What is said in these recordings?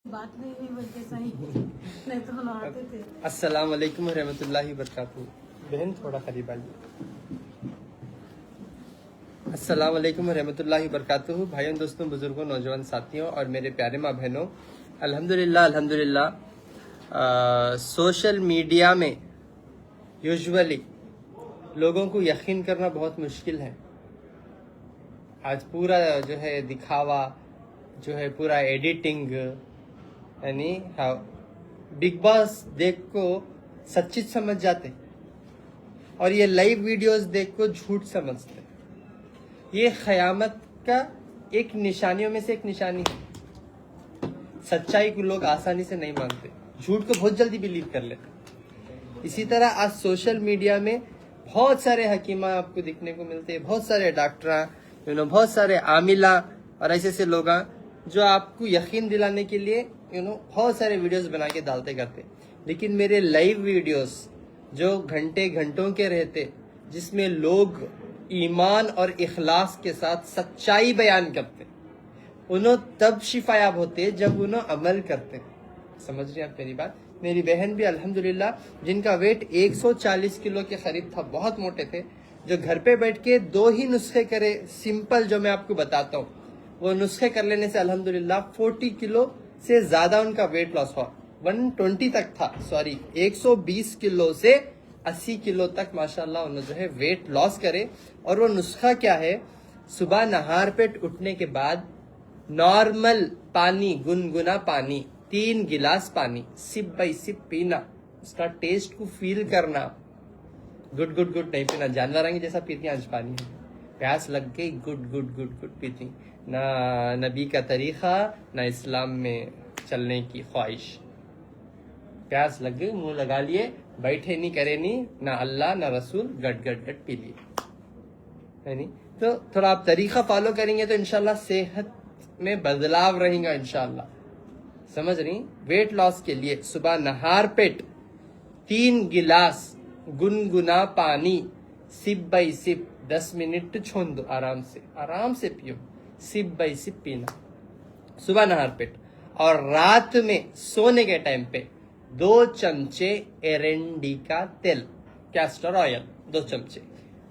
बात नहीं हुई बल्कि सही नहीं तो हम आते थे। अस्सलाम वालेकुम रहमतुल्लाहि वबरकातुहू। बहन थोड़ा करीब आइए। अस्सलाम वालेकुम रहमतुल्लाहि वबरकातुहू। भाइयों, दोस्तों, बुजुर्गों, नौजवान साथियों और मेरे प्यारे माँ बहनों, अल्हम्दुलिल्लाह सोशल मीडिया में यूजुअली लोगों को यकीन करना बहुत मुश्किल है। आज पूरा जो है दिखावा, जो है पूरा एडिटिंग, यानी बिग बॉस देख को सच्ची समझ जाते और ये लाइव वीडियोस देख को झूठ समझते। ये क़यामत का एक निशानियों में से एक निशानी है। सच्चाई को लोग आसानी से नहीं मानते, झूठ को बहुत जल्दी बिलीव कर लेते। इसी तरह आज सोशल मीडिया में बहुत सारे हकीमा आपको दिखने को मिलते हैं, बहुत सारे डॉक्टर, बहुत सारे आमिला और ऐसे लोग जो आपको यकीन दिलाने के लिए बहुत सारे वीडियोस बना के डालते करते। लेकिन मेरे लाइव वीडियोस जो घंटे घंटों के रहते, जिसमें लोग ईमान और इखलास के साथ सच्चाई बयान करते, उन्हों तब शिफायाब होते जब उन्हों अमल करते। समझ रहे आप मेरी बात? मेरी बहन भी अल्हम्दुलिल्लाह, जिनका वेट 140 किलो के करीब था, बहुत मोटे थे, जो घर पे बैठ के 2 ही नुस्खे करे, सिंपल जो मैं आपको बताता हूँ, वो नुस्खे कर लेने से अल्हम्दुलिल्लाह 40 किलो से ज्यादा उनका वेट लॉस हुआ। 120 तक था, 120 किलो से 80 किलो तक माशाल्लाह उन्होंने जो है वेट लॉस करे। और वो नुस्खा क्या है? सुबह नहार पेट उठने के बाद नॉर्मल पानी, गुनगुना पानी, 3 गिलास पानी सिप बाई सिप पीना, उसका टेस्ट को फील करना। गुड गुड गुड नहीं पीना, जानवर आएंगे जैसा पीती आज पानी। प्यास लग गई, गुड गुड गुड गुड पीती। ना नबी का तरीका, ना इस्लाम में चलने की ख्वाहिश। प्यास लग गई, मुंह लगा लिए, बैठे नहीं करे नहीं, ना अल्लाह ना रसूल, गट गट गट पी लिए, है नहीं? तो थोड़ा आप तरीका फॉलो करेंगे तो इंशाल्लाह सेहत में बदलाव रहेगा इंशाल्लाह। समझ रही? वेट लॉस के लिए सुबह नहार पेट 3 गिलास गुनगुना पानी सिप बाई सिप 10 मिनट छोड़ दो, आराम से पियो, सिप बाई सिप पीना सुबह नहार पेट। और रात में सोने के टाइम पे 2 चमचे एरंडी का तेल, कैस्टर ऑयल 2 चमचे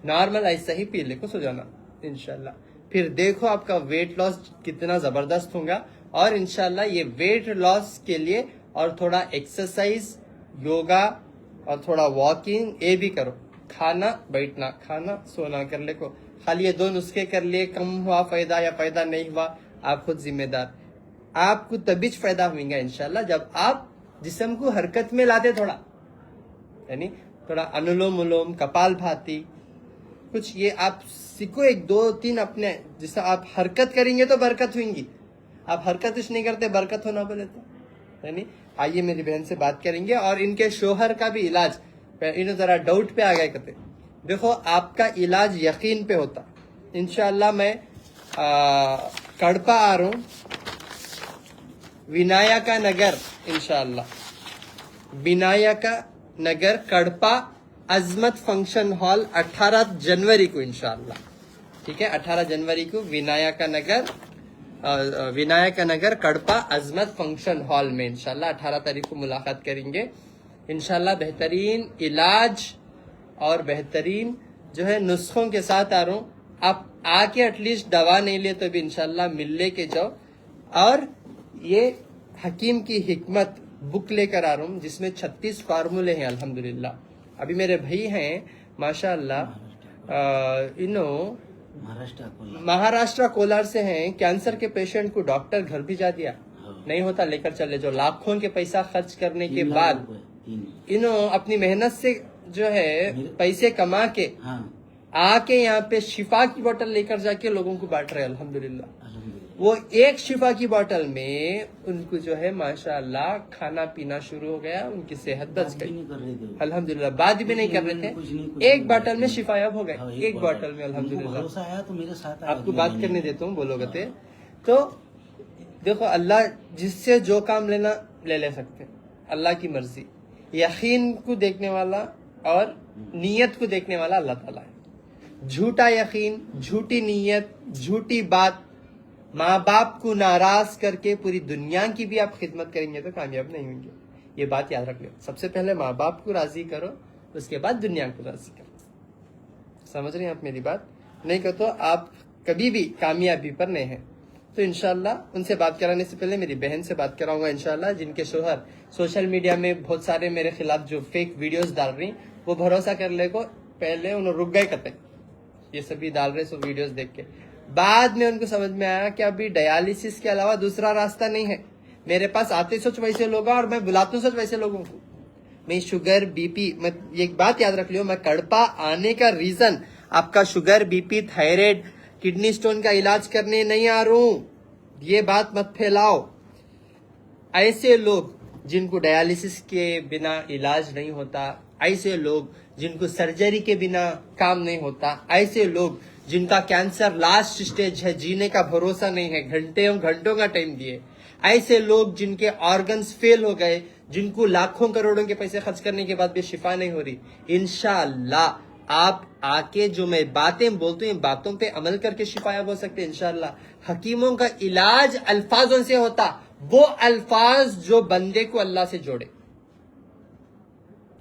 नॉर्मल ऐसा ही पी ले को सो जाना इंशाल्लाह। फिर देखो आपका वेट लॉस कितना जबरदस्त होगा। और इंशाल्लाह ये वेट लॉस के लिए और थोड़ा एक्सरसाइज, योगा और थोड़ा वॉकिंग ये भी करो। खाना बैठना, खाना सोना कर ले को, खाली ये 2 नुस्खे कर लिए, कम हुआ फायदा या फायदा नहीं हुआ, आप खुद जिम्मेदार। आपको तभी फायदा होगा इंशाल्लाह जब आप जिस्म को हरकत में लाते, थोड़ा यानी थोड़ा अनुलोम विलोम, कपाल भाती, कुछ ये आप सीखो, 1 2 3 अपने, जिससे आप हरकत करेंगे तो बरकत होंगी। आप हरकत कुछ नहीं करते, बरकत होना बोले तो, यानी आइए मेरी बहन से बात करेंगे। और इनके शोहर का भी इलाज, इन्हें जरा डाउट पे आ गए कहते, देखो आपका इलाज यकीन पे होता इंशाल्लाह। मैं कड़पा आ रहा हूँ, विनायका नगर, इंशाल्लाह विनायका नगर कड़पा, अजमत फंक्शन हॉल 18 जनवरी को इंशाल्लाह। ठीक है, 18 जनवरी को विनायका नगर कड़पा अजमत फंक्शन हॉल में इंशाल्लाह 18 तारीख को मुलाकात करेंगे इंशाल्लाह। बेहतरीन इलाज और बेहतरीन जो है नुस्खों के साथ आ रहा हूँ। आप आके एटलीस्ट दवा नहीं ले तो भी इंशाल्लाह मिल ले के जाओ। और ये हकीम की हिकमत बुक लेकर आ रहा हूँ, जिसमें 36 फार्मूले हैं अल्हम्दुलिल्लाह। अभी मेरे भाई हैं माशाल्लाह, महाराष्ट्र कोलार से हैं। कैंसर के पेशेंट को डॉक्टर घर भिजा दिया, नहीं होता लेकर चले जाओ। लाखों के पैसा खर्च करने के बाद अपनी मेहनत से जो है पैसे कमा के आके यहाँ पे शिफा की बोतल लेकर जाके लोगों को बांट रहे अल्हम्दुलिल्लाह। वो एक शिफा की बोतल में उनको जो है माशाल्लाह खाना पीना शुरू हो गया, उनकी सेहत बच गई अल्हम्दुलिल्लाह। बात भी नहीं कर रहे थे, एक बोतल में शिफायाब हो गए, एक बोतल में अल्हम्दुलिल्लाह। तो मेरे साथ आपको बात करने देता हूँ, बोलोगे तो देखो, अल्लाह जिससे जो काम लेना ले सकते, अल्लाह की मर्जी। यकीन को देखने वाला और नीयत को देखने वाला अल्लाह ताला है। झूठा यकीन, झूठी नीयत, झूठी बात ماں باپ کو ناراض کر کے پوری دنیا کی بھی آپ خدمت کریں گے تو کامیاب نہیں ہوں گے. یہ بات یاد رکھ لو. سب سے پہلے ماں باپ کو راضی کرو, اس کے بعد دنیا کو راضی کرو. سمجھ رہے ہیں آپ میری بات؟ نہیں کہ تو آپ کبھی بھی کامیابی پر نہیں ہیں. تو انشاءاللہ ان سے بات کرانے سے پہلے میری بہن سے بات کراؤں گا انشاءاللہ, جن کے شوہر سوشل میڈیا میں بہت سارے میرے خلاف جو فیک ویڈیوز ڈال رہی, وہ بھروسہ کر لے کو پہلے انہوں رک گئے کتے یہ سبھی ڈال رہے سو ویڈیوز دیکھ کے. بعد میں ان کو سمجھ میں آیا کہ ابھی ڈیالیسس کے علاوہ دوسرا راستہ نہیں ہے. میرے پاس آتے سوچ ویسے لوگ اور میں بلاتا ہوں سوچ ویسے لوگوں کو. میں شوگر بی پی, میں ایک بات یاد رکھ لیو, میں کڑپا آنے کا ریزن آپ کا sugar B P thyroid kidney stone کا علاج کرنے نہیں آ رہا ہوں. یہ بات مت پھیلاؤ. ایسے لوگ جن کو ڈیالیسس کے بنا علاج نہیں ہوتا, ایسے لوگ جن کو سرجری کے بنا کام نہیں ہوتا, ایسے لوگ جن کا کینسر لاسٹ سٹیج ہے, جینے کا بھروسہ نہیں ہے, گھنٹوں کا ٹائم دیے, ایسے لوگ جن کے آرگنز فیل ہو گئے, جن کو لاکھوں کروڑوں کے پیسے خرچ کرنے کے بعد بھی شفا نہیں ہو رہی, انشاءاللہ آپ آ کے جو میں باتیں بولتے ہیں باتوں پہ عمل کر کے شفایاب ہو سکتے ہیں انشاءاللہ. حکیموں کا علاج الفاظوں سے ہوتا, وہ الفاظ جو بندے کو اللہ سے جوڑے.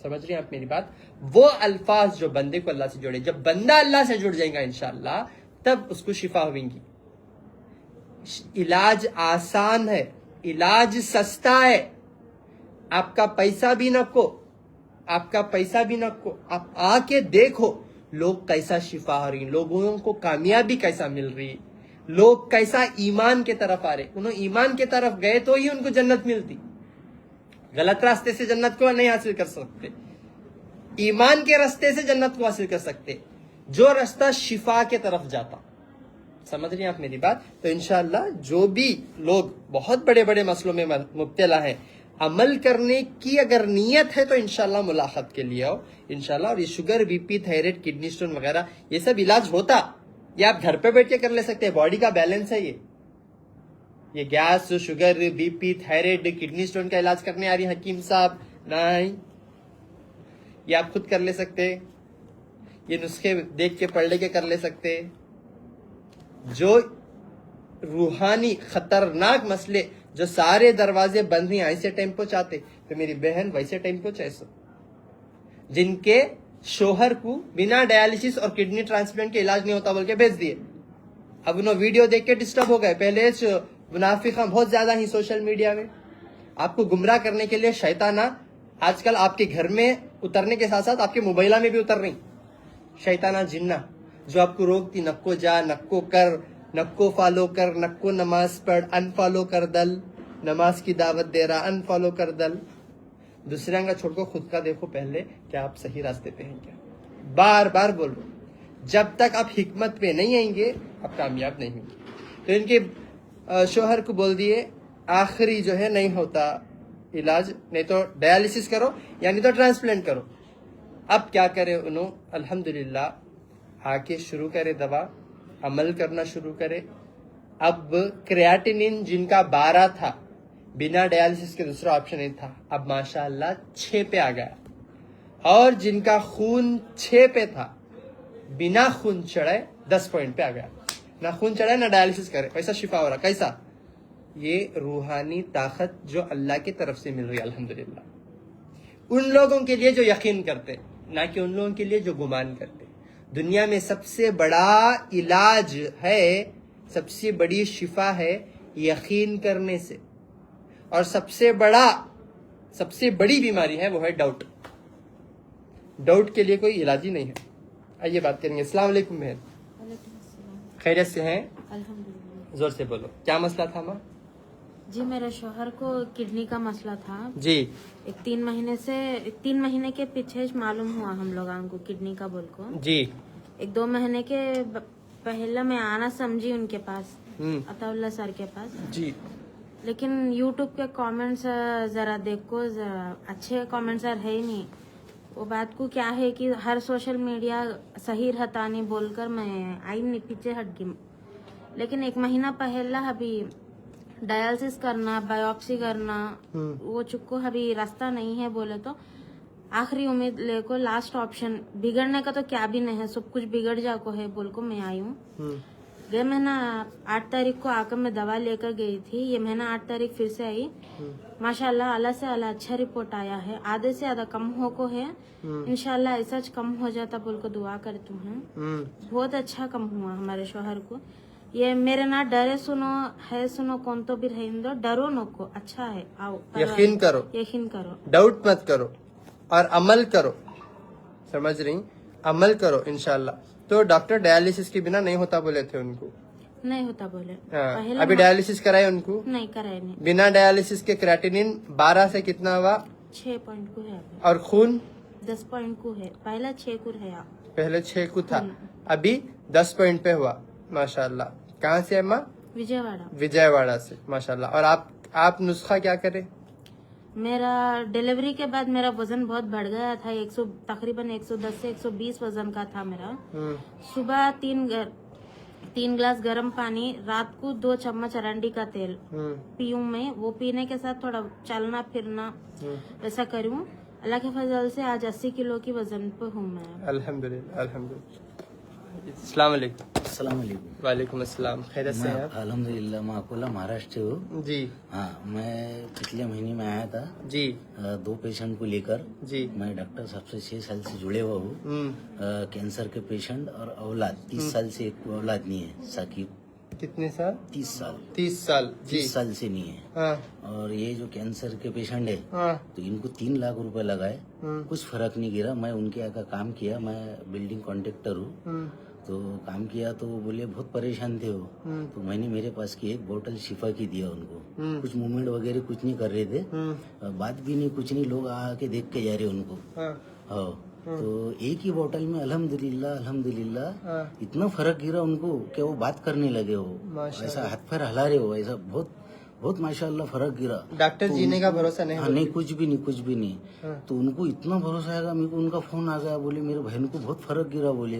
سمجھ رہے ہیں آپ میری بات؟ وہ الفاظ جو بندے کو اللہ سے جوڑے. جب بندہ اللہ سے جڑ جائے گا انشاءاللہ تب اس کو شفا ہویں گی. علاج آسان ہے, علاج سستا ہے. آپ کا پیسہ بھی نہ کو, آپ آ کے دیکھو لوگ کیسا شفا ہو رہی, لوگوں کو کامیابی کیسا مل رہی, لوگ کیسا ایمان کے طرف آ رہے. انہوں ایمان کے طرف گئے تو ہی ان کو جنت ملتی. غلط راستے سے جنت کو نہیں حاصل کر سکتے, ایمان کے راستے سے جنت کو حاصل کر سکتے, جو راستہ شفا کے طرف جاتا. سمجھ رہے ہیں آپ میری بات؟ تو انشاءاللہ جو بھی لوگ بہت بڑے بڑے مسئلوں میں مبتلا ہیں, عمل کرنے کی اگر نیت ہے تو انشاءاللہ ملاقات کے لیے آؤ انشاءاللہ. اور یہ sugar B P thyroid kidney stone وغیرہ یہ سب علاج ہوتا, یہ آپ گھر پہ بیٹھ کے کر لے سکتے ہیں. باڈی کا بیلنس ہے یہ gas sugar B P thyroid kidney stone کا علاج کرنے آ رہی حکیم صاحب نہیں, یہ آپ خود کر لے سکتے. یہ نسخے دیکھ کے پڑھ لے کے کر لے سکتے. جو روحانی خطرناک مسئلے جو سارے دروازے بند ہیں ایسے ٹائم پہ چاہتے تو میری بہن ویسے ٹائم پہ ایسا, جن کے شوہر کو بنا ڈیالیسس اور کڈنی ٹرانسپلانٹ کے علاج نہیں ہوتا بول کے بھیج دیے. اب انہوں ویڈیو دیکھ کے ڈسٹرب ہو گئے. پہلے منافقہ بہت زیادہ ہی سوشل میڈیا میں آپ کو گمراہ کرنے کے لیے شیطانہ آج کل آپ کے گھر میں اترنے کے ساتھ ساتھ آپ کے موبائلہ میں بھی اتر رہی شیطانہ جنہ, جو آپ کو روکتی نکو جا, نکو کر, نکو فالو کر, نکو نماز پڑھ, انفالو کر دل, نماز کی دعوت دے رہا انفالو کر دل. دوسرے کا چھوڑ کو خود کا دیکھو پہلے کیا آپ صحیح راستے پہ ہیں کیا. بار بار بول رہا ہوں, جب تک آپ حکمت پہ نہیں آئیں گے آپ کامیاب نہیں ہوں گے. تو ان کے شوہر کو بول دیے آخری جو ہے نہیں ہوتا علاج, نہیں تو ڈیالیسس کرو یا نہیں تو ٹرانسپلانٹ کرو. اب کیا کرے انہوں, الحمدللہ آ کے شروع کرے دوا, عمل کرنا شروع کرے. اب کریاٹینین جن کا 12 تھا, بنا ڈیالیسس کے دوسرا آپشن نہیں تھا, اب ماشاءاللہ 6 پہ آ گیا. اور جن کا خون 6 پہ تھا, بنا خون چڑھے 10 پوائنٹ پہ آ گیا. نہ خون چڑھے نہ ڈیالیسس کرے, ایسا شفا ہو رہا. کیسا؟ یہ روحانی طاقت جو اللہ کی طرف سے مل رہی ہے الحمدللہ. ان لوگوں کے لیے جو یقین کرتے, نہ کہ ان لوگوں کے لیے جو گمان کرتے. دنیا میں سب سے بڑا علاج ہے, سب سے بڑی شفا ہے یقین کرنے سے, اور سب سے بڑی بیماری ہے وہ ہے ڈاؤٹ. ڈاؤٹ کے لیے کوئی علاج ہی نہیں ہے. آئیے بات کریں گے. السلام علیکم بہن, خیریت سے ہیں؟ الحمدللہ. زور سے بولو, کیا مسئلہ تھا ماں؟ جی میرے شوہر کو کڈنی کا مسئلہ تھا. جی 3 مہینے کے پیچھے معلوم ہوا ہم لوگوں کو کڈنی کا بول کو. جی 1-2 مہینے کے پہلے میں آنا سمجھی ان کے پاس, عطا اللہ سر کے پاس. جی لیکن یوٹیوب کے کامنٹس ذرا دیکھو, اچھے کامنٹس ہے ہی نہیں. وہ بات کو کیا ہے کہ ہر سوشل میڈیا صحیح رہتا نہیں بول کر میں آئی نہیں, پیچھے ہٹ گئی. لیکن 1 مہینہ پہلا ابھی ڈیالسس کرنا, بایوپسی کرنا, وہ چکو ابھی راستہ نہیں ہے بولے تو آخری امید لے کو لاسٹ آپشن. بگڑنے کا تو کیا بھی نہیں ہے, سب کچھ بگڑ جا کو ہے بول کو میں آئی ہوں. गए महीना 8 तारीख को आकर मैं दवा लेकर गई थी, ये महीना 8 तारीख फिर से आई। माशाल्लाह अल्लाह से अल्लाह अच्छा रिपोर्ट आया है, आधे से आधा कम हो को है, इंशाल्लाह ऐसा कम हो जाता बोल को दुआ करती हूँ। बहुत अच्छा कम हुआ हमारे शौहर को। ये मेरे ना डरे सुनो कौन तो भी रहे दो, डरो नो को अच्छा है, आओ यकीन करो, यकीन करो, डाउट मत करो और अमल करो, समझ रही, अमल करो इंशाल्लाह। तो डॉक्टर डायलिसिस के बिना नहीं होता बोले थे उनको, नहीं होता बोले। हाँ, पहले अभी डायलिसिस कराए उनको? नहीं कराए नहीं। बिना डायलिसिस के क्रेटिनिन 12 से कितना हुआ? 6 पॉइंट को है अभी। और खून 10 पॉइंट को है, पहला 6 को है। पहले 6 को था, अभी 10 पॉइंट पे हुआ। माशाल्लाह। कहाँ से है माँ? विजयवाड़ा। विजयवाड़ा से, माशाल्लाह। और आप नुस्खा क्या करे? मेरा डिलीवरी के बाद मेरा वजन बहुत बढ़ गया था, तकरीबन 110 से 120 वजन का था मेरा। सुबह 3 ग्लास गर्म पानी, रात को 2 चम्मच अरंडी का तेल पीऊं मैं, वो पीने के साथ थोड़ा चलना फिरना वैसा करूं। अल्लाह के फजल से आज 80 किलो की वजन पे हूँ मैं। अल्हम्दुलिल्लाह, अल्हम्दुलिल्लाह। अस्सलाम वालेकुम। अस्सलाम वालेकुम। वालेकुम अस्सलाम। खैरियत से हैं आप? अल्हम्दुलिल्लाह, मैं अकोला महाराष्ट्र हूँ जी हाँ। मैं पिछले महीने में आया था जी 2 पेशेंट को लेकर जी। मैं डॉक्टर साहब से 6 साल से जुड़े हुआ हूँ। कैंसर के पेशेंट और औलाद 30 साल से एक औलाद नहीं है। साकिब कितने साल? 30 साल। 30 साल जी। 30 साल से नहीं है। हाँ और ये जो कैंसर के पेशेंट है हाँ तो इनको 3 लाख रुपए लगाए, कुछ फर्क नहीं गिरा। मैं उनके यहाँ का काम किया, मैं बिल्डिंग कॉन्ट्रेक्टर हूँ। तो काम किया तो वो बोले बहुत परेशान थे वो। तो मैंने मेरे पास की एक बोतल शिफा की दिया उनको। कुछ मूवमेंट वगैरह कुछ नहीं कर रहे थे, बात भी नहीं, कुछ नहीं। लोग आके देख के जा रहे उनको। हाँ तो एक ही बोतल में अल्हम्दुलिल्लाह अल्हम्दुलिल्लाह इतना फर्क गिरा उनको कि वो बात करने लगे हो, ऐसा हाथ पैर हिला रहे हो, ऐसा बहुत बहुत माशाल्लाह फर्क गिरा। डॉक्टर तो जीने का भरोसा नहीं? हाँ नहीं, कुछ भी नहीं, कुछ भी नहीं। तो उनको इतना भरोसा आएगा, मेरे को उनका फोन आ गया, बोले मेरे बहन को बहुत फर्क गिरा बोले।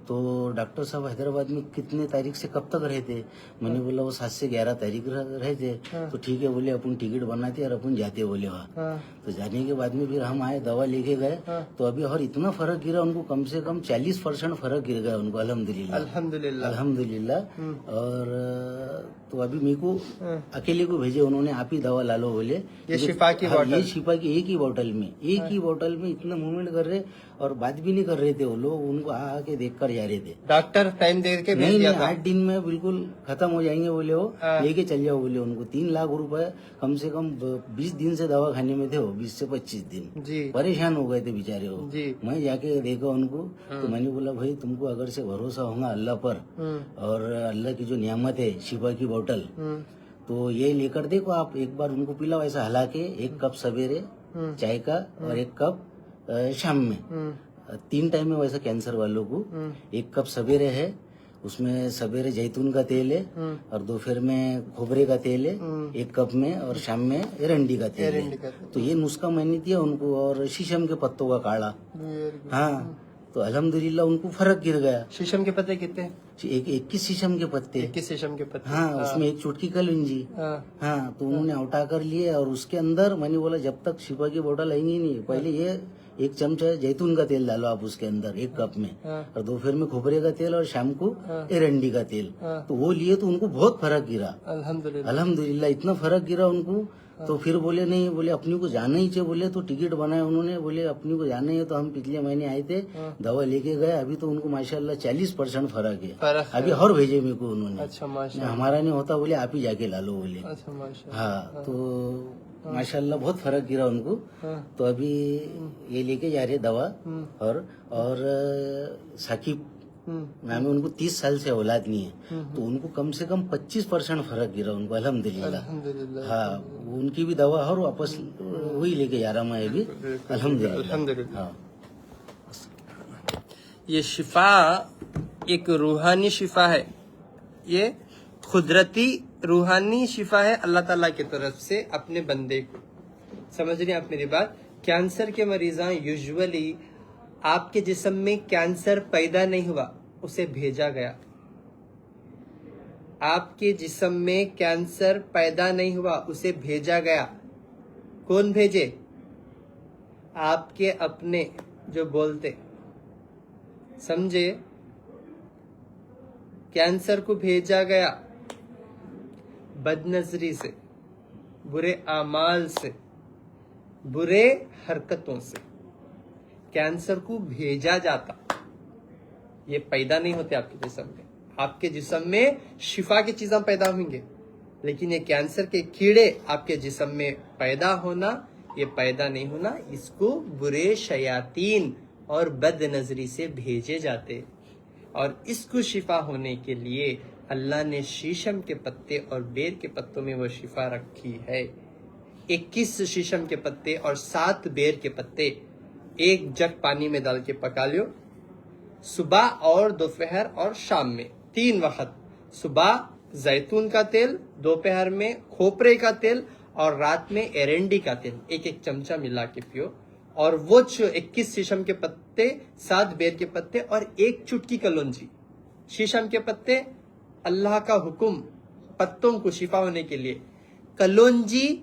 तो डॉक्टर साहब हैदराबाद में कितने तारीख से कब तक रहे थे? मैंने बोला वो 7 से 11 तारीख रहे थे। तो ठीक है बोले, अपन टिकट बनाते और अपन जाते बोले वहाँ। तो जाने के बाद में फिर हम आए, दवा लेके गए तो अभी और इतना फर्क गिरा उनको, कम से कम 40% फर्क गिर गया उनको। अल्हम्दुलिल्लाह अल्हम्दुलिल्लाह अल्हम्दुलिल्लाह। और तो अभी मेरे को अकेले को भेजे उन्होंने, आप ही दवा ला लो बोले। ये शिफा की बोतल? ये शिफा की एक ही बोतल में इतना मूवमेंट कर रहे और बात भी नहीं कर रहे थे वो लोग। उनको आके देख कर जा रहे थे। डॉक्टर टाइम दे के भेज नहीं दिया नहीं, था? 8 दिन में बिल्कुल खत्म हो जाएंगे बोले वो, लेके चल जाओ बोले उनको। 3 लाख रुपए कम से कम 20 दिन से दवा खाने में थे वो, 20 से 25 दिन जी। परेशान हो गए थे बेचारे वो जी। मैं जाके देखा उनको तो मैंने बोला भाई तुमको अगर से भरोसा होगा अल्लाह पर और अल्लाह की जो नियामत है शिफा की बोतल, तो ये लेकर देखो आप एक बार उनको पिलाओ ऐसा हला के। 1 कप सवेरे चाय का और 1 कप शाम में, 3 टाइम में वैसा कैंसर वालों को। 1 कप सवेरे है, उसमें सवेरे जैतून का तेल है और दोपहर में खोबरे का तेल है 1 कप में, और शाम में एरंडी का तेल है। तो ये नुस्खा मैंने दिया उनको, और शीशम के पत्तों का काढ़ा। हाँ तो अल्हम्दुलिल्लाह उनको फर्क गिर गया। शीशम के पत्ते कितने? 21 शीशम के पत्ते। 21 शीशम के पत्ते? हाँ उसमें 1 चुटकी कलौंजी। हाँ तो उन्होंने उठा कर लिए, और उसके अंदर मैंने बोला जब तक शिफा की बोतल आएंगी नहीं, पहले ये 1 चमचा जैतून का तेल डालो आप उसके अंदर 1 कप में, और दोपहर में खोपरे का तेल और शाम को एरंडी का तेल। तो वो लिए तो उनको बहुत फर्क गिरा। अल्हम्दुलिल्लाह अल्हम्दुलिल्लाह इतना फर्क गिरा उनको। तो फिर बोले नहीं, बोले अपनी को जाना ही चाहिए बोले। तो टिकट बनाया उन्होंने, बोले अपनी को जाना ही है। तो हम पिछले महीने आए थे, दवा लेके गए, अभी तो उनको माशाल्लाह 40% फर्क है। अभी और भेजे मेरे को उन्होंने। अच्छा माशाल्लाह। हमारा नहीं होता बोले, आप ही जाके ला लो बोले। अच्छा माशाल्लाह। हाँ तो माशाल्लाह बहुत फर्क गिरा उनको। तो अभी ये लेके जा रहे दवा। और साकिब नाम है, उनको 30 साल से औलाद नहीं है। तो उनको कम से कम 25% फर्क गिरा उनको अल्हम्दुलिल्लाह। हाँ उनकी भी दवा और वापस वही लेके जा रहा मैं अभी अल्हम्दुलिल्लाह। हाँ ये शिफा एक रूहानी शिफा है, ये कुदरती रूहानी शिफा है अल्लाह ताला की तरफ से अपने बंदे को। समझ रहे हैं आप मेरी बात? कैंसर के मरीज़ां यूजुअली आपके जिस्म में कैंसर पैदा नहीं हुआ, उसे भेजा गया। आपके जिस्म में कैंसर पैदा नहीं हुआ, उसे भेजा गया। कौन भेजे? आपके अपने जो बोलते, समझे? कैंसर को भेजा गया बदनजरी से, बुरे आमाल से, बुरे हरकतों से कैंसर को भेजा जाता। ये पैदा नहीं होते आपके जिस्म में। आपके जिस्म में शिफा की चीजें पैदा होंगे, लेकिन ये कैंसर के कीड़े आपके जिस्म में पैदा होना, ये पैदा नहीं होना, इसको बुरे शयातीन और बदनजरी से भेजे जाते। और इसको शिफा होने के लिए अल्लाह ने शीशम के पत्ते और बेर के पत्तों में वो शिफा रखी है। 21 शीशम के पत्ते और 7 बेर के पत्ते एक जग पानी में डाल के पका लो, सुबह और दोपहर और शाम में 3 वक्त। सुबह जैतून का तेल, दोपहर में खोपरे का तेल और रात में एरंडी का तेल, एक एक चमचा मिला के पियो। और वो 21 शीशम के पत्ते, 7 बेर के पत्ते और 1 चुटकी कलौंजी। शीशम के पत्ते अल्लाह का हुक्म, पत्तों को शिफा होने के लिए। कलौंजी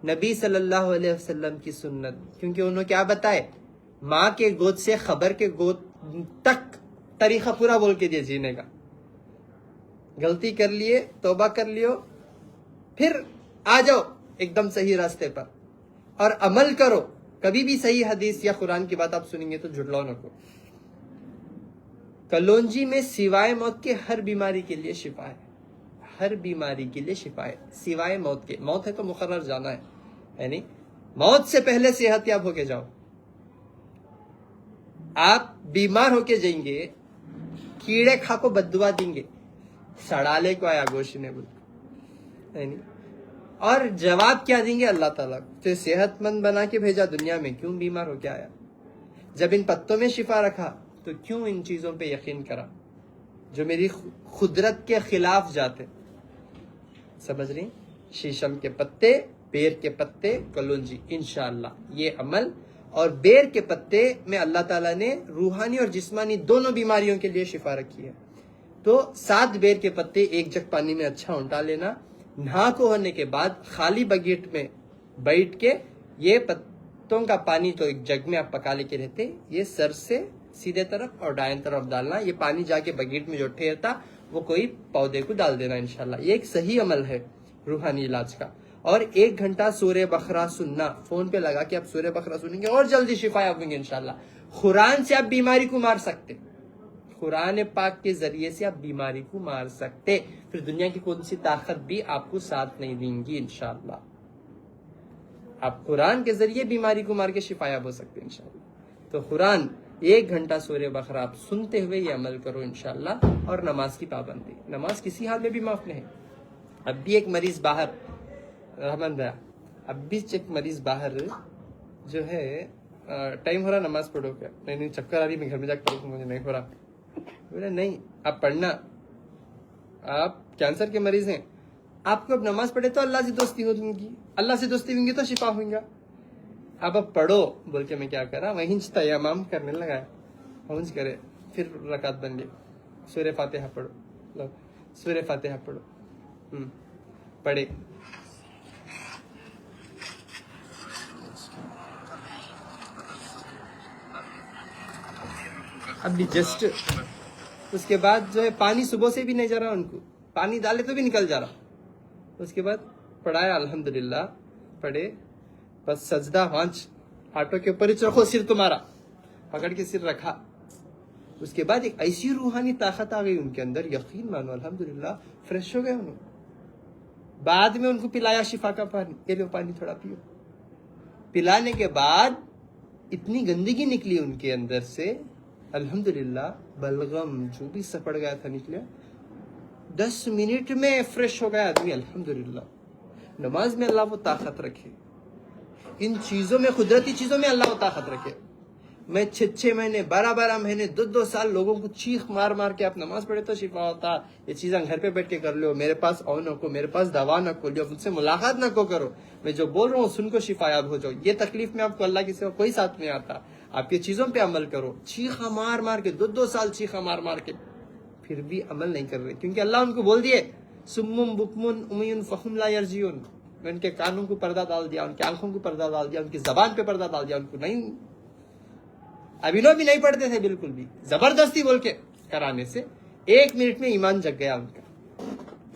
नबी सल्लल्लाहु अलैहि वसल्लम की सुन्नत, क्योंकि उन्होंने क्या बताए, माँ के गोद से खबर के गोद तक तरीका पूरा बोल के दिया जीने का। गलती कर लिए, तौबा कर लियो, फिर आ जाओ एकदम सही रास्ते पर और अमल करो। कभी भी सही हदीस या कुरान की बात आप सुनेंगे तो झुठलाओ न को। कलौंजी में सिवाय मौत के हर बीमारी के लिए शिफा है, हर बीमारी के लिए शिफा है सिवाय मौत के। मौत है तो मुकर्रर जाना है नहीं, मौत से पहले सेहतयाब होके जाओ। आप बीमार होके जाएंगे, कीड़े खा को बद्दुआ देंगे, सड़ाले को आया गोशी ने बोल, नहीं। और जवाब क्या देंगे अल्लाह ताला, तो सेहतमंद बना के भेजा दुनिया में, क्यों बीमार हो के आया? जब इन पत्तों में शिफा रखा तो क्यों इन चीजों पे यकीन करा जो मेरी खुदरत के खिलाफ जाते? समझ रही? शीशम के पत्ते, बेर के पत्ते, कलौंजी, इंशाअल्लाह ये अमल। और बेर के पत्ते में अल्लाह ताला ने रूहानी और जिस्मानी दोनों बीमारियों के लिए शिफा रखी है। तो 7 बेर के पत्ते एक जग पानी में अच्छा उल्टा लेना, नहा को होने के बाद खाली बकेट में बैठ के ये पत्तों का पानी तो एक जग में आप पका लेके रहते, ये सर से सीधे तरफ और दाएं तरफ डालना। ये पानी जाके बकेट में जो ठहरता वो कोई पौधे को डाल देना इंशाल्लाह। ये एक सही अमल है रूहानी इलाज का। और 1 घंटा सूर्य बकरा सुनना, फोन पे लगा के आप सूर्य बकरा सुनेंगे और जल्दी शिफा होंगे इंशाल्लाह। कुरान से आप बीमारी को मार सकते, कुरान पाक के जरिए से आप बीमारी को मार सकते, फिर दुनिया की कौन सी ताकत भी आपको साथ नहीं देंगी इंशाल्लाह। आप कुरान के जरिए बीमारी को मार के शिफायाब हो सकते इंशाल्लाह। तो कुरान 1 घंटा सूर्य बकरा आप सुनते हुए ये अमल करो इंशाल्लाह। और नमाज की पाबंदी, नमाज किसी हाल में भी माफ नहीं। अब भी एक मरीज बाहर, रहमान भैया, अब भी एक मरीज बाहर जो है, टाइम हो रहा नमाज पढ़ो क्या? नहीं चक्कर आ रही, मैं घर में जाकर पढ़ूँ, मुझे नहीं हो रहा। बोले नहीं, आप पढ़ना, आप कैंसर के मरीज हैं, आपको अब नमाज पढ़े तो अल्लाह से दोस्ती हो उनकी, अल्लाह से दोस्ती होंगी तो शिफा होगा। अब पढ़ो बोल के मैं क्या करा, वहीं तयम्मुम करने लगा, हौंज करे, फिर रकात बन गई। सूरह फातिहा पढ़ो, सूरह फातिहा पढ़ो, पढ़े। अभी जस्ट उसके बाद जो है पानी सुबह से भी नहीं जा रहा उनको, पानी डाले तो भी निकल जा रहा। उसके बाद पढ़ाया अल्हम्दुलिल्लाह, पढ़े, बस सजदा वांच आटो के ऊपर ही रखो, सिर तुम्हारा पकड़ के सिर रखा। उसके बाद एक ऐसी रूहानी ताकत आ गई उनके अंदर, यकीन मानो अल्हम्दुलिल्लाह फ्रेश हो गए उन्होंने। बाद में उनको पिलाया शिफा का पानी, ये लो पानी थोड़ा पियो। पिलाने के बाद इतनी गंदगी निकली उनके अंदर से, अल्हम्दुलिल्लाह बलगम जो भी सपड़ गया था निकला, 10 मिनट में फ्रेश हो गया आदमी अल्हम्दुलिल्लाह। नमाज में अल्लाह वो ताकत रखे, इन चीजों में, कुदरती चीजों में अल्लाह वो ताकत रखे। मैं 6 महीने, 12 महीने, 2 साल लोगों को चीख मार मार के आप नमाज पढ़े तो शिफा होता। ये चीजें घर पे बैठ के कर लो, मेरे पास आओ न को, मेरे पास दवा न को लियो, मुझसे मुलाकात न को करो, मैं जो बोल रहा हूँ सुन को शिफायाब हो जाओ। ये तकलीफ में आपको अल्लाह की सिवा कोई साथ नहीं आता। आप ये चीजों पे अमल करो। चीखा मार मार के 2 साल चीखा मार मार के फिर भी अमल नहीं कर रहे, क्योंकि अल्लाह उनको बोल दिए सुम्मुम बुकमुन उमयुन फहुम ला यरजिउन। मैं उनके कानों को पर्दा डाल दिया, उनकी आंखों को पर्दा डाल दिया, उनकी जबान पे पर्दा डाल दिया, उनको नहीं, अभिनव भी नहीं पढ़ते थे बिल्कुल भी, जबरदस्ती बोल के कराने से एक मिनट में ईमान जग गया उनका,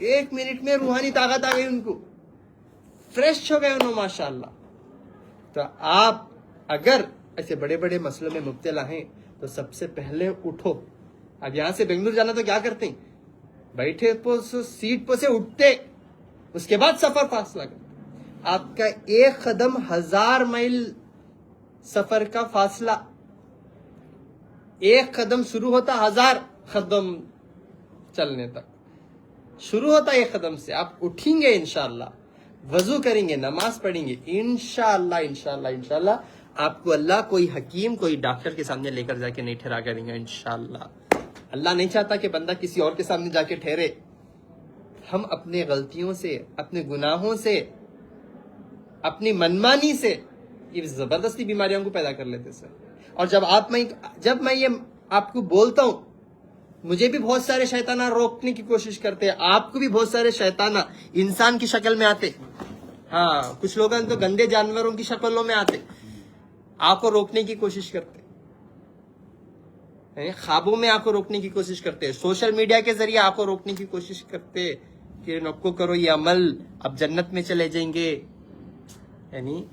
एक मिनट में रूहानी ताकत आ गई उनको, फ्रेश हो गए उन्होंने माशाअल्लाह। तो आप अगर ऐसे बड़े बड़े मसलों में मुब्तला हैं तो सबसे पहले उठो। अब यहां से बेंगलुरु जाना तो क्या करते हैं, बैठे सीट पर से उठते, उसके बाद सफर फासला करते। आपका एक कदम 1000 मील सफर का फासला, एक कदम शुरू होता 1000 कदम चलने तक, शुरू होता एक कदम से। आप उठेंगे इंशाअल्लाह, वजू करेंगे, नमाज पढ़ेंगे, इंशाअल्लाह इंशाअल्लाह इंशाअल्लाह आपको अल्लाह कोई हकीम, कोई डॉक्टर के सामने लेकर जाके नहीं ठहरा करेंगे इंशाअल्लाह। अल्लाह नहीं चाहता कि बंदा किसी और के सामने जाके ठहरे। हम अपने गलतियों से, अपने गुनाहों से, अपनी मनमानी से ये जबरदस्ती बीमारियों को पैदा कर लेते सर। और जब मैं ये आपको बोलता हूं, मुझे भी बहुत सारे शैताना रोकने की कोशिश करते हैं, आपको भी बहुत सारे शैताना इंसान की शक्ल में आते, हाँ कुछ लोग तो गंदे जानवरों की शक्लों में आते, आपको रोकने की कोशिश करते हैं, ख्वाबों में आपको रोकने की कोशिश करते हैं, सोशल मीडिया के जरिए आपको रोकने की कोशिश करते हैं कि नको करो ये अमल, अब जन्नत में चले जाएंगे। यानी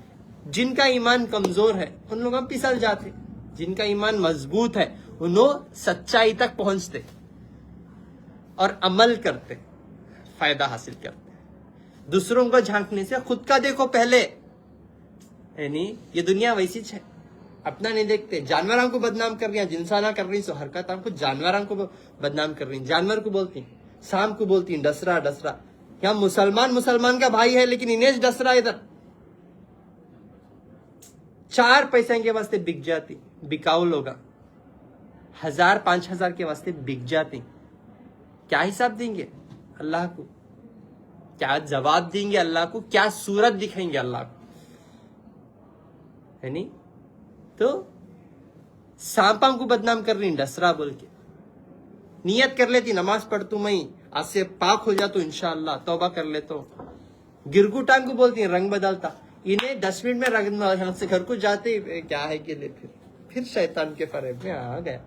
जिनका ईमान कमजोर है उन लोग हम पिसल जाते, जिनका ईमान मजबूत है उन्होंने सच्चाई तक पहुंचते और अमल करते, फायदा हासिल करते। दूसरों को झांकने से खुद का देखो पहले। यानी ये दुनिया वैसी है, अपना नहीं देखते। जानवरों को बदनाम कर रही है, जिंसाना कर रही सो हरकत को जानवरों को बदनाम कर रही, जानवर को बोलती, शाम को बोलती डसरा डसरा। यहाँ मुसलमान का भाई है लेकिन इन्हें डसरा, इधर 4 पैसे के वास्ते बिक जाती, बिकाऊ लोग 1000-5000 के वास्ते बिक जाती। क्या हिसाब देंगे अल्लाह को, क्या जवाब देंगे अल्लाह को, क्या सूरत दिखाएंगे अल्लाह को, है नहीं? तो सांपा को बदनाम कर रही डसरा बोल के, नियत कर लेती नमाज पढ़ तू, मैं आज से पाक हो जा तो इंशाअल्लाह तौबा कर ले। तो गिरगुटांग को बोलती रंग बदलता, इन्हें 10 मिनट में रंग से घर को जाते क्या है के लिए, फिर शैतान के फरेब में आ गया,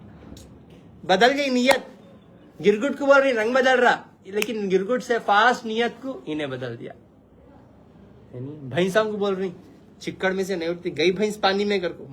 बदल गई नियत। गिरगुट को बोल रही रंग बदल रहा, लेकिन गिरगुट से फास्ट नियत को इन्हें बदल दिया। भैंसा को बोल रही चिक्कड़ में से नहीं उठती, गई भैंस पानी में कर को,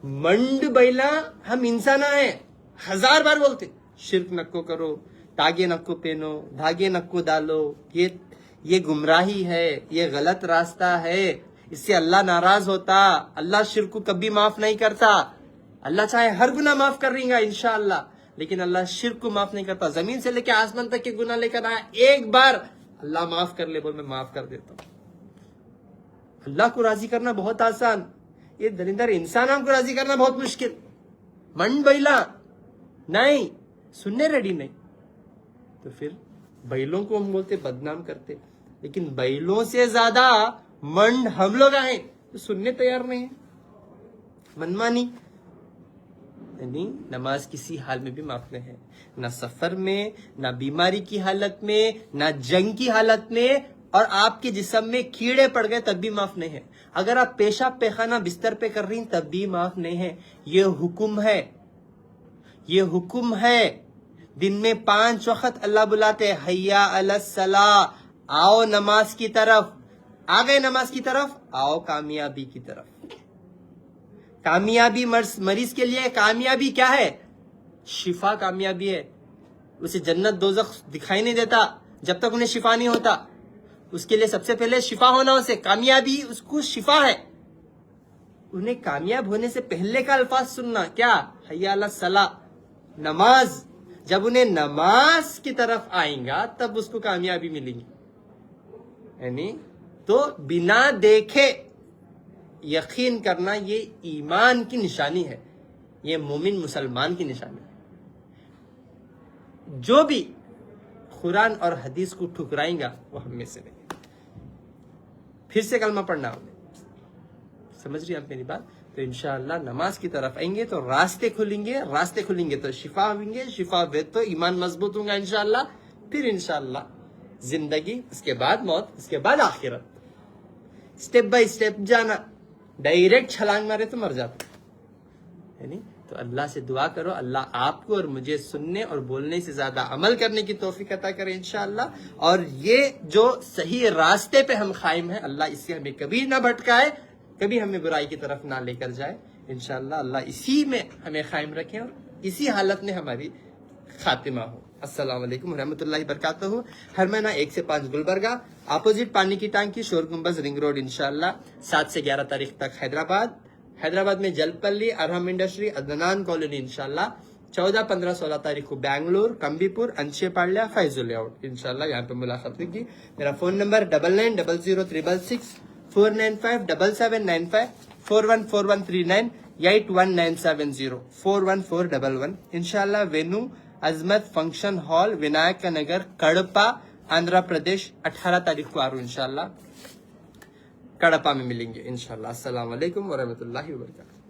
मंड बैला हम इंसान है, 1000 बार बोलते शिर्क नक्को करो, तागे नक्को पहनो, धागे नक्को डालो, ये गुमराही है, ये गलत रास्ता है, इससे अल्लाह नाराज होता, अल्लाह शिर्क को कभी माफ नहीं करता। अल्लाह चाहे हर गुनाह माफ कर रही इंशाअल्लाह, लेकिन अल्लाह शिर्क को माफ नहीं करता। जमीन से लेकर आसमान तक के गुनाह लेकर आया, एक बार अल्लाह माफ कर ले बोल मैं माफ कर देता हूं। अल्लाह को राजी करना बहुत आसान, ये दरिंदर इंसानों को राजी करना बहुत मुश्किल। मंड बैला नहीं सुनने रेडी नहीं, तो फिर बैलों को हम बोलते बदनाम करते, लेकिन बैलों से ज्यादा मंड हम लोग आए तो सुनने तैयार नहीं है, मनमानी। यानी नमाज किसी हाल में भी माफ नहीं है, ना सफर में, ना बीमारी की हालत में, ना जंग की हालत में, और आपके जिस्म में कीड़े पड़ गए तब भी माफ नहीं है। अगर आप पेशाब पैखाना बिस्तर पे कर रही हैं तब भी माफ नहीं है। ये हुक्म है, ये हुक्म है। दिन में 5 वक्त अल्लाह बुलाते हैं, हैया अलस सला, आओ नमाज की तरफ। आ गए नमाज की तरफ, आओ कामयाबी की तरफ। कामयाबी मरीज के लिए कामयाबी क्या है? शिफा कामयाबी है। उसे जन्नत दोज़ख दिखाई नहीं देता जब तक उन्हें शिफा नहीं होता। उसके लिए सबसे पहले शिफा होना, उसे कामयाबी, उसको शिफा है। उन्हें कामयाब होने से पहले का अल्फाज सुनना, क्या? हैया अलस सला, नमाज। जब उन्हें नमाज की तरफ आएगा तब उसको कामयाबी मिलेगी। यानी तो बिना देखे यकीन करना ये ईमान की निशानी है, ये मोमिन मुसलमान की निशानी है। जो भी कुरान और हदीस को ठुकराएगा वो हम में से नहीं। फिर से कलमा पढ़ना होगा, समझ रही आप मेरी बात? तो इंशाअल्लाह नमाज की तरफ आएंगे तो रास्ते खुलेंगे तो शिफा होंगे, शिफा हुए तो ईमान मजबूत होगा इंशाअल्लाह। फिर इंशाअल्लाह जिंदगी, उसके बाद मौत, उसके बाद आखिरत। स्टेप बाय स्टेप जाना, डायरेक्ट छलांग मारे तो मर जाता है नहीं? तो تو اللہ سے دعا کرو اللہ آپ کو اور مجھے سننے اور بولنے سے زیادہ عمل کرنے کی توفیق عطا کرے انشاءاللہ. اور یہ جو صحیح راستے پہ ہم قائم ہیں اللہ اس سے ہمیں کبھی نہ بھٹکائے, کبھی ہمیں برائی کی طرف نہ لے کر جائے انشاءاللہ. اللہ اسی میں ہمیں قائم رکھے اور اسی حالت میں ہماری خاتمہ ہو. السلام علیکم ورحمۃ اللہ وبرکاتہ. ہر مہینہ 1 سے 5 گلبرگہ, اپوزٹ پانی کی ٹانکی, شور گنبز, رنگ روڈ انشاءاللہ. 7 سے 11 تاریخ تک حیدرآباد میں جلپلی, ارہم انڈسٹری, عدنان کالونی انشاءاللہ. 14, 15, 16 تاریخ کو بنگلور, کمبی پور, انچے پاڑیا, فیض لے آؤٹ انشاءاللہ. یہاں پہ ملاقات ہوگی. میرا فون نمبر 990036 495 7795 414139 81970 41411 انشاءاللہ. وینو عظمت فنکشن ہال, ونائک نگر, کڑپا, آندھرا پردیش. 18 تاریخ کو آرو انشاءاللہ کڑپا میں ملیں گے انشاءاللہ. السلام علیکم ورحمۃ اللہ وبرکاتہ.